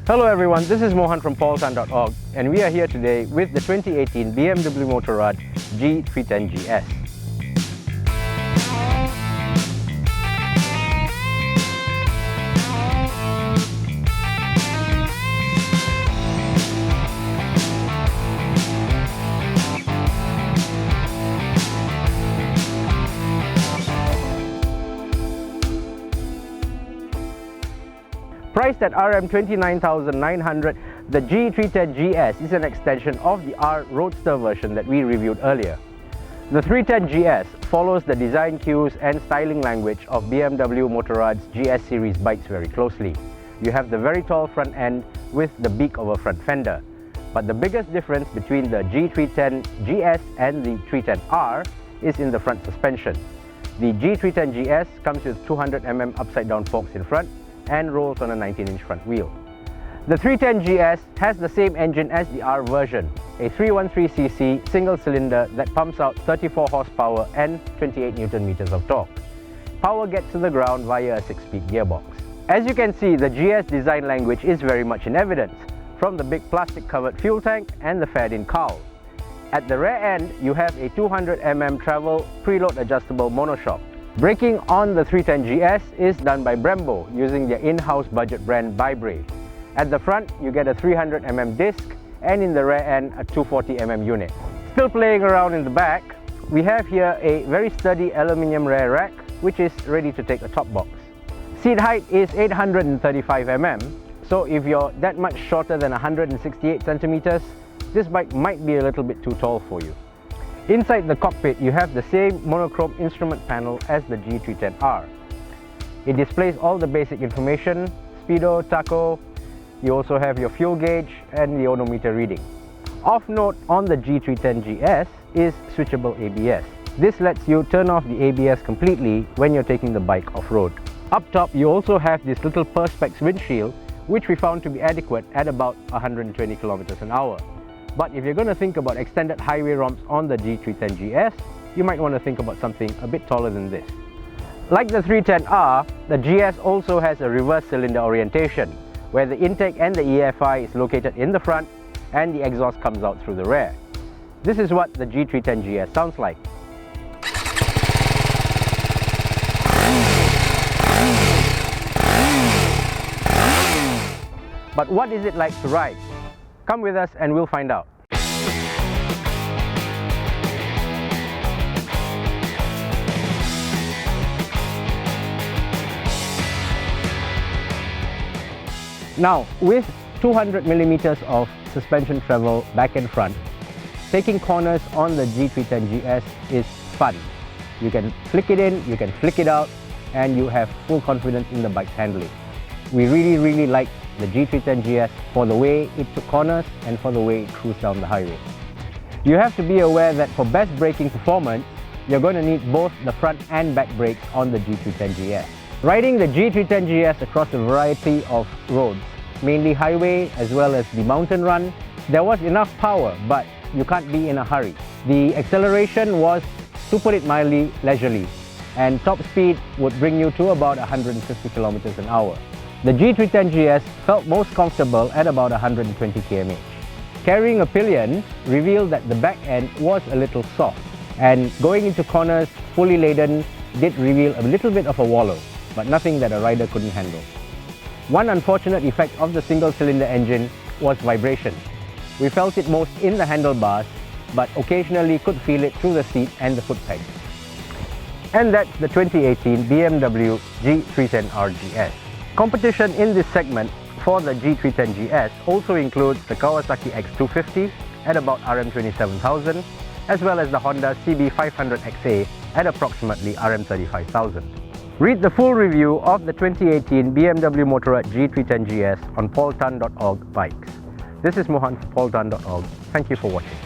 Hello everyone, this is Mohan from paultan.org and we are here today with the 2018 BMW Motorrad G310GS. Priced at RM29,900, the G310GS is an extension of the R Roadster version that we reviewed earlier. The 310GS follows the design cues and styling language of BMW Motorrad's GS series bikes very closely. You have the very tall front end with the beak of a front fender. But the biggest difference between the G310GS and the 310R is in the front suspension. The G310GS comes with 200mm upside down forks in front and rolls on a 19-inch front wheel. The 310GS has the same engine as the R version, a 313cc single cylinder that pumps out 34 horsepower and 28 Nm of torque. Power gets to the ground via a 6-speed gearbox. As you can see, the GS design language is very much in evidence, from the big plastic covered fuel tank and the faired-in cowl. At the rear end, you have a 200mm travel preload adjustable monoshock. Braking on the 310GS is done by Brembo using their in-house budget brand Vibre. At the front, you get a 300mm disc and in the rear end a 240mm unit. Still playing around in the back, we have here a very sturdy aluminium rear rack which is ready to take a top box. Seat height is 835mm, so if you're that much shorter than 168 centimeters, this bike might be a little bit too tall for you. Inside the cockpit, you have the same monochrome instrument panel as the G310R. It displays all the basic information, speedo, tacho. You also have your fuel gauge and the odometer reading. Of note on the G310GS is switchable ABS. This lets you turn off the ABS completely when you're taking the bike off-road. Up top, you also have this little Perspex windshield, which we found to be adequate at about 120 km an hour. But if you're going to think about extended highway romps on the G310GS, you might want to think about something a bit taller than this. Like the 310R, the GS also has a reverse cylinder orientation, where the intake and the EFI is located in the front and the exhaust comes out through the rear. This is what the G310GS sounds like. But what is it like to ride? Come with us and we'll find out. Now, with 200mm of suspension travel back and front, taking corners on the G310GS is fun. You can flick it in, you can flick it out, and you have full confidence in the bike's handling. We really like the G310GS for the way it took corners and for the way it cruised down the highway. You have to be aware that for best braking performance, you're going to need both the front and back brakes on the G310GS. Riding the G310GS across a variety of roads, mainly highway as well as the mountain run, there was enough power, but you can't be in a hurry. The acceleration was, to put it mildly, leisurely, and top speed would bring you to about 150 km an hour. The G310GS felt most comfortable at about 120 km/h. Carrying a pillion revealed that the back end was a little soft, and going into corners fully laden did reveal a little bit of a wallow, but nothing that a rider couldn't handle. One unfortunate effect of the single-cylinder engine was vibration. We felt it most in the handlebars, but occasionally could feel it through the seat and the foot pegs. And that's the 2018 BMW G310R GS. Competition in this segment for the G310GS also includes the Kawasaki X250 at about RM27,000, as well as the Honda CB500XA at approximately RM35,000. Read the full review of the 2018 BMW Motorrad G310GS on paultan.org bikes. This is Mohan for paultan.org. Thank you for watching.